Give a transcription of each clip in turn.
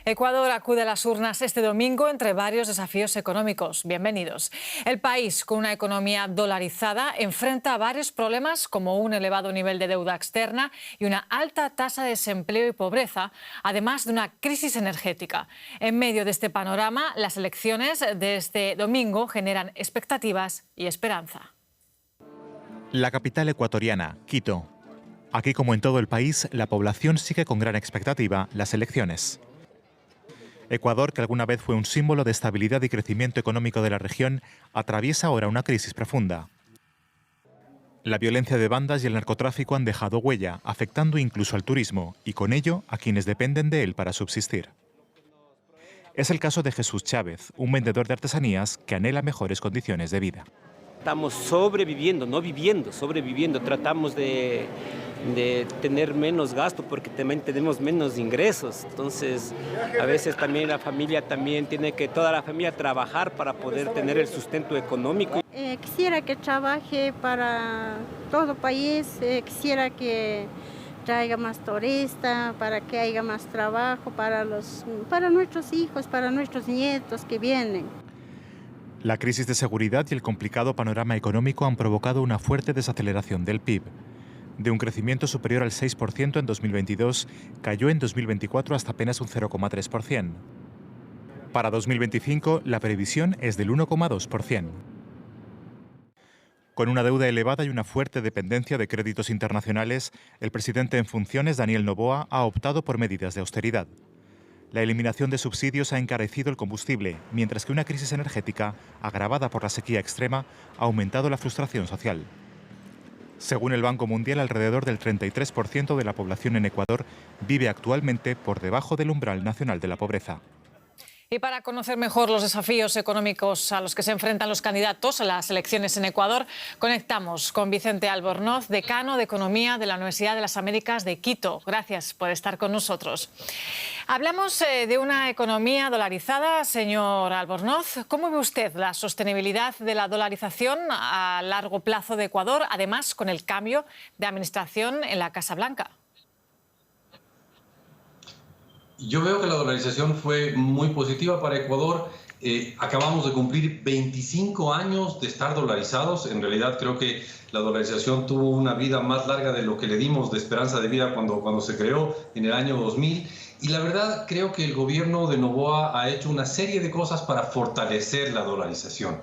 Ecuador acude a las urnas este domingo entre varios desafíos económicos. Bienvenidos. El país, con una economía dolarizada, enfrenta varios problemas como un elevado nivel de deuda externa y una alta tasa de desempleo y pobreza, además de una crisis energética. En medio de este panorama, las elecciones de este domingo generan expectativas y esperanza. La capital ecuatoriana, Quito. Aquí, como en todo el país, la población sigue con gran expectativa las elecciones. Ecuador, que alguna vez fue un símbolo de estabilidad y crecimiento económico de la región, atraviesa ahora una crisis profunda. La violencia de bandas y el narcotráfico han dejado huella, afectando incluso al turismo y con ello a quienes dependen de él para subsistir. Es el caso de Jesús Chávez, un vendedor de artesanías que anhela mejores condiciones de vida. Estamos sobreviviendo, no viviendo, sobreviviendo. Tratamos de tener menos gasto porque también tenemos menos ingresos. Entonces, a veces también la familia tiene que, toda la familia trabajar para poder tener el sustento económico. Quisiera que trabaje para todo el país, quisiera que traiga más turistas, para que haya más trabajo para nuestros hijos, para nuestros nietos que vienen. La crisis de seguridad y el complicado panorama económico han provocado una fuerte desaceleración del PIB. De un crecimiento superior al 6% en 2022, cayó en 2024 hasta apenas un 0,3%. Para 2025, la previsión es del 1,2%. Con una deuda elevada y una fuerte dependencia de créditos internacionales, el presidente en funciones, Daniel Noboa, ha optado por medidas de austeridad. La eliminación de subsidios ha encarecido el combustible, mientras que una crisis energética, agravada por la sequía extrema, ha aumentado la frustración social. Según el Banco Mundial, alrededor del 33% de la población en Ecuador vive actualmente por debajo del umbral nacional de la pobreza. Y para conocer mejor los desafíos económicos a los que se enfrentan los candidatos a las elecciones en Ecuador, conectamos con Vicente Albornoz, decano de Economía de la Universidad de las Américas de Quito. Gracias por estar con nosotros. Hablamos de una economía dolarizada. Señor Albornoz, ¿cómo ve usted la sostenibilidad de la dolarización a largo plazo de Ecuador, además con el cambio de administración en la Casa Blanca? Yo veo que la dolarización fue muy positiva para Ecuador. Acabamos de cumplir 25 años de estar dolarizados. En realidad creo que la dolarización tuvo una vida más larga de lo que le dimos de esperanza de vida cuando se creó en el año 2000. Y la verdad creo que el gobierno de Noboa ha hecho una serie de cosas para fortalecer la dolarización.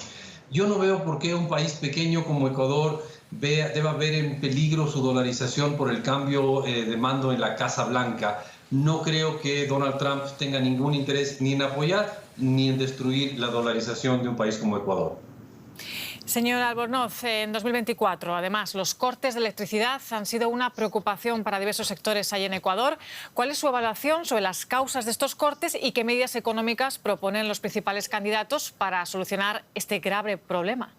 Yo no veo por qué un país pequeño como Ecuador deba ver en peligro su dolarización por el cambio de mando en la Casa Blanca. No creo que Donald Trump tenga ningún interés ni en apoyar ni en destruir la dolarización de un país como Ecuador. Señor Albornoz, en 2024, además, los cortes de electricidad han sido una preocupación para diversos sectores ahí en Ecuador. ¿Cuál es su evaluación sobre las causas de estos cortes y qué medidas económicas proponen los principales candidatos para solucionar este grave problema?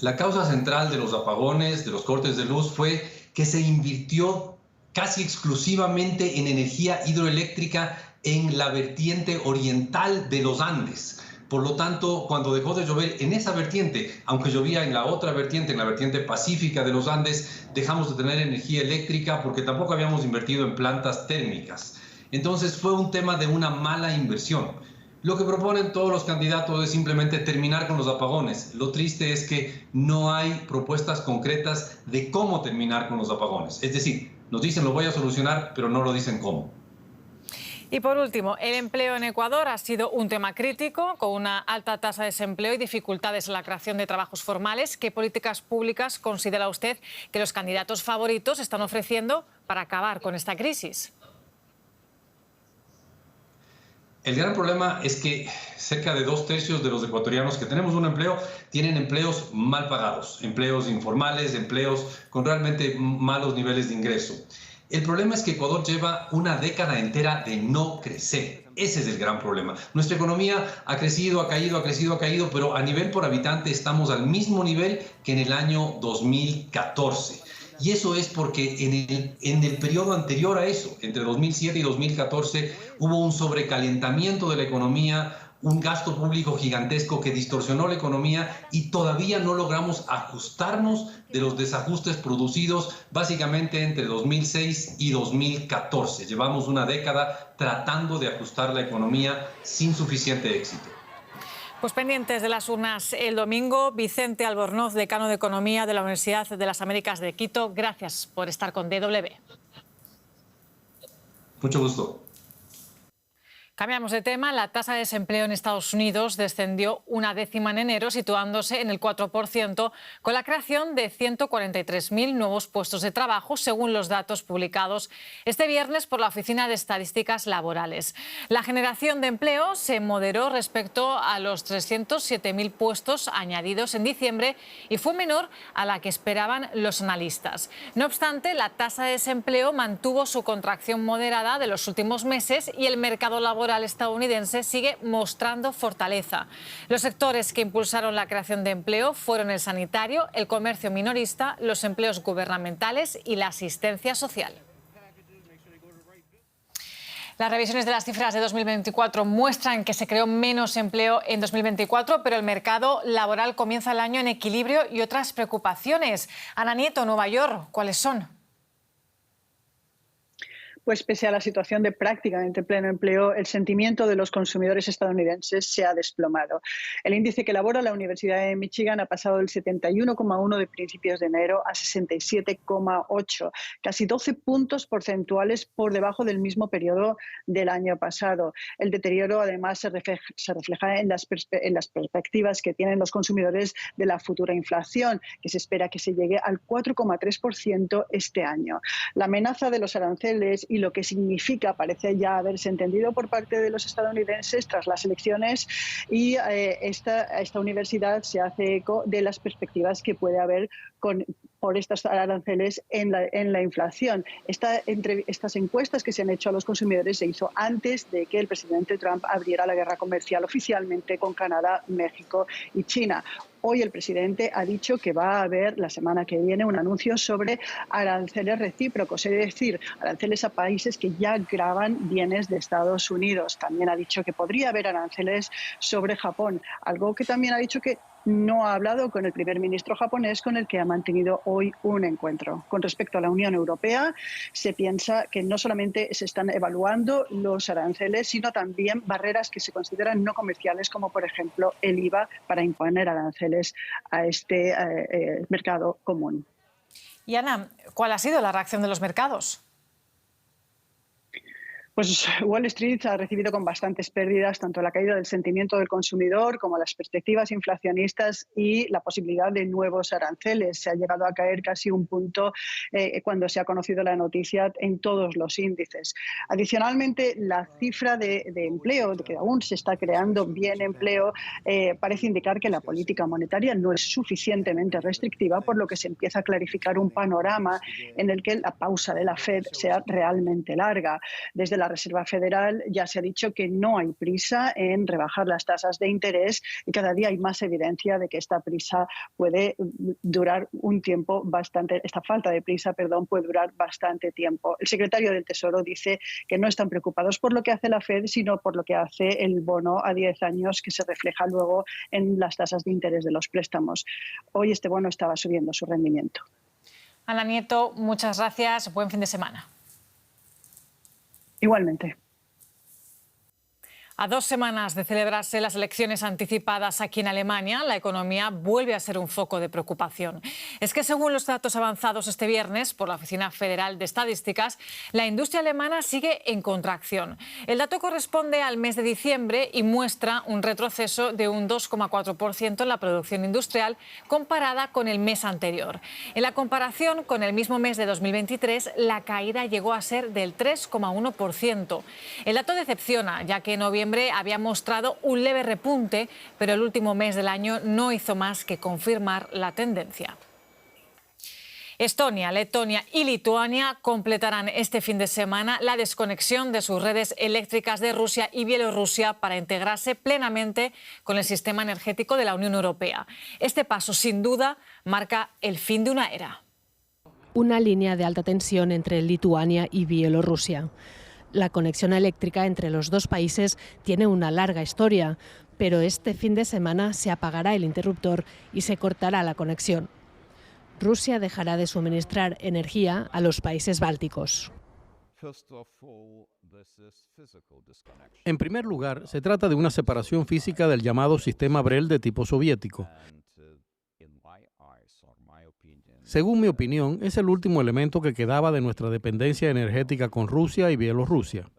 La causa central de los apagones, de los cortes de luz, fue que se invirtió casi exclusivamente en energía hidroeléctrica en la vertiente oriental de los Andes. Por lo tanto, cuando dejó de llover en esa vertiente, aunque llovía en la otra vertiente, en la vertiente pacífica de los Andes, dejamos de tener energía eléctrica porque tampoco habíamos invertido en plantas térmicas. Entonces fue un tema de una mala inversión. Lo que proponen todos los candidatos es simplemente terminar con los apagones. Lo triste es que no hay propuestas concretas de cómo terminar con los apagones. Es decir, nos dicen lo voy a solucionar, pero no lo dicen cómo. Y por último, el empleo en Ecuador ha sido un tema crítico, con una alta tasa de desempleo y dificultades en la creación de trabajos formales. ¿Qué políticas públicas considera usted que los candidatos favoritos están ofreciendo para acabar con esta crisis? El gran problema es que cerca de 2/3 de los ecuatorianos que tenemos un empleo tienen empleos mal pagados, empleos informales, empleos con realmente malos niveles de ingreso. El problema es que Ecuador lleva una década entera de no crecer. Ese es el gran problema. Nuestra economía ha crecido, ha caído, pero a nivel por habitante estamos al mismo nivel que en el año 2014. Y eso es porque en el periodo anterior a eso, entre 2007 y 2014, hubo un sobrecalentamiento de la economía, un gasto público gigantesco que distorsionó la economía y todavía no logramos ajustarnos de los desajustes producidos básicamente entre 2006 y 2014. Llevamos una década tratando de ajustar la economía sin suficiente éxito. Pues pendientes de las urnas el domingo. Vicente Albornoz, decano de Economía de la Universidad de las Américas de Quito, gracias por estar con DW. Mucho gusto. Cambiamos de tema. La tasa de desempleo en Estados Unidos descendió 1/10 en enero, situándose en el 4%, con la creación de 143.000 nuevos puestos de trabajo, según los datos publicados este viernes por la Oficina de Estadísticas Laborales. La generación de empleo se moderó respecto a los 307.000 puestos añadidos en diciembre y fue menor a la que esperaban los analistas. No obstante, la tasa de desempleo mantuvo su contracción moderada de los últimos meses y el mercado laboral estadounidense sigue mostrando fortaleza. Los sectores que impulsaron la creación de empleo fueron el sanitario, el comercio minorista, los empleos gubernamentales y la asistencia social. Las revisiones de las cifras de 2024 muestran que se creó menos empleo en 2024, pero el mercado laboral comienza el año en equilibrio y otras preocupaciones. Ana Nieto, Nueva York, ¿cuáles son? Pues pese a la situación de prácticamente pleno empleo, el sentimiento de los consumidores estadounidenses se ha desplomado. El índice que elabora la Universidad de Michigan ha pasado del 71,1 de principios de enero a 67,8, casi 12 puntos porcentuales por debajo del mismo periodo del año pasado. El deterioro, además, se refleja en las perspectivas que tienen los consumidores de la futura inflación, que se espera que se llegue al 4,3% este año. La amenaza de los aranceles y lo que significa parece ya haberse entendido por parte de los estadounidenses tras las elecciones y esta universidad se hace eco de las perspectivas que puede haber por estos aranceles en la inflación. Estas encuestas que se han hecho a los consumidores se hizo antes de que el presidente Trump abriera la guerra comercial oficialmente con Canadá, México y China. Hoy el presidente ha dicho que va a haber la semana que viene un anuncio sobre aranceles recíprocos, es decir, aranceles a países que ya gravan bienes de Estados Unidos. También ha dicho que podría haber aranceles sobre Japón, algo que también ha dicho que no ha hablado con el primer ministro japonés, con el que ha mantenido hoy un encuentro. Con respecto a la Unión Europea, se piensa que no solamente se están evaluando los aranceles, sino también barreras que se consideran no comerciales, como por ejemplo el IVA, para imponer aranceles a este mercado común. Y Ana, ¿cuál ha sido la reacción de los mercados? Pues Wall Street ha recibido con bastantes pérdidas tanto la caída del sentimiento del consumidor como las perspectivas inflacionistas y la posibilidad de nuevos aranceles. Se ha llegado a caer casi un punto cuando se ha conocido la noticia en todos los índices. Adicionalmente, la cifra de empleo, de que aún se está creando bien empleo, parece indicar que la política monetaria no es suficientemente restrictiva, por lo que se empieza a clarificar un panorama en el que la pausa de la Fed sea realmente larga. Desde la Reserva Federal ya se ha dicho que no hay prisa en rebajar las tasas de interés y cada día hay más evidencia de que esta prisa puede durar un tiempo bastante, esta falta de prisa, puede durar bastante tiempo. El secretario del Tesoro dice que no están preocupados por lo que hace la Fed, sino por lo que hace el bono a 10 años, que se refleja luego en las tasas de interés de los préstamos. Hoy este bono estaba subiendo su rendimiento. Ana Nieto, muchas gracias. Buen fin de semana. Igualmente. A 2 semanas de celebrarse las elecciones anticipadas aquí en Alemania, la economía vuelve a ser un foco de preocupación. Es que según los datos avanzados este viernes por la Oficina Federal de Estadísticas, la industria alemana sigue en contracción. El dato corresponde al mes de diciembre y muestra un retroceso de un 2,4% en la producción industrial comparada con el mes anterior. En la comparación con el mismo mes de 2023, la caída llegó a ser del 3,1%. El dato decepciona, ya que en noviembre había mostrado un leve repunte, pero el último mes del año no hizo más que confirmar la tendencia. Estonia, Letonia y Lituania completarán este fin de semana la desconexión de sus redes eléctricas de Rusia y Bielorrusia para integrarse plenamente con el sistema energético de la Unión Europea. Este paso, sin duda, marca el fin de una era. Una línea de alta tensión entre Lituania y Bielorrusia. La conexión eléctrica entre los dos países tiene una larga historia, pero este fin de semana se apagará el interruptor y se cortará la conexión. Rusia dejará de suministrar energía a los países bálticos. En primer lugar, se trata de una separación física del llamado sistema Brel de tipo soviético. Según mi opinión, es el último elemento que quedaba de nuestra dependencia energética con Rusia y Bielorrusia.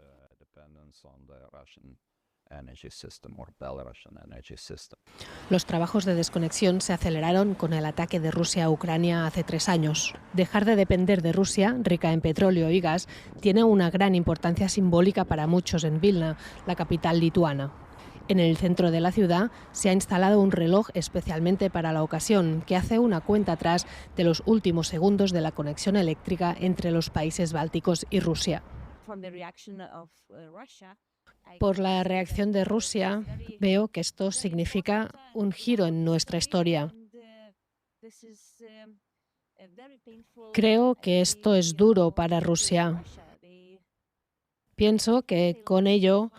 Los trabajos de desconexión se aceleraron con el ataque de Rusia a Ucrania hace 3 años. Dejar de depender de Rusia, rica en petróleo y gas, tiene una gran importancia simbólica para muchos en Vilna, la capital lituana. En el centro de la ciudad se ha instalado un reloj especialmente para la ocasión, que hace una cuenta atrás de los últimos segundos de la conexión eléctrica entre los países bálticos y Rusia. Por la reacción de Rusia, veo que esto significa un giro en nuestra historia. Creo que esto es duro para Rusia. Pienso que con ello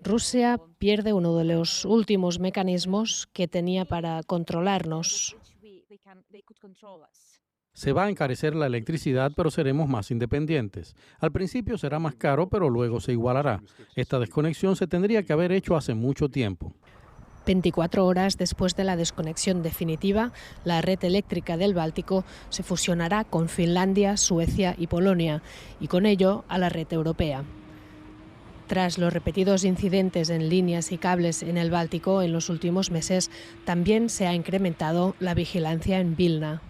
Rusia pierde uno de los últimos mecanismos que tenía para controlarnos. Se va a encarecer la electricidad, pero seremos más independientes. Al principio será más caro, pero luego se igualará. Esta desconexión se tendría que haber hecho hace mucho tiempo. 24 horas después de la desconexión definitiva, la red eléctrica del Báltico se fusionará con Finlandia, Suecia y Polonia, y con ello a la red europea. Tras los repetidos incidentes en líneas y cables en el Báltico en los últimos meses, también se ha incrementado la vigilancia en Vilna.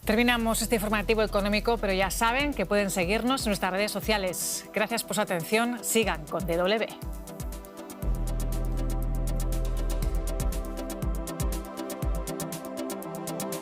Terminamos este informativo económico, pero ya saben que pueden seguirnos en nuestras redes sociales. Gracias por su atención. Sigan con DW.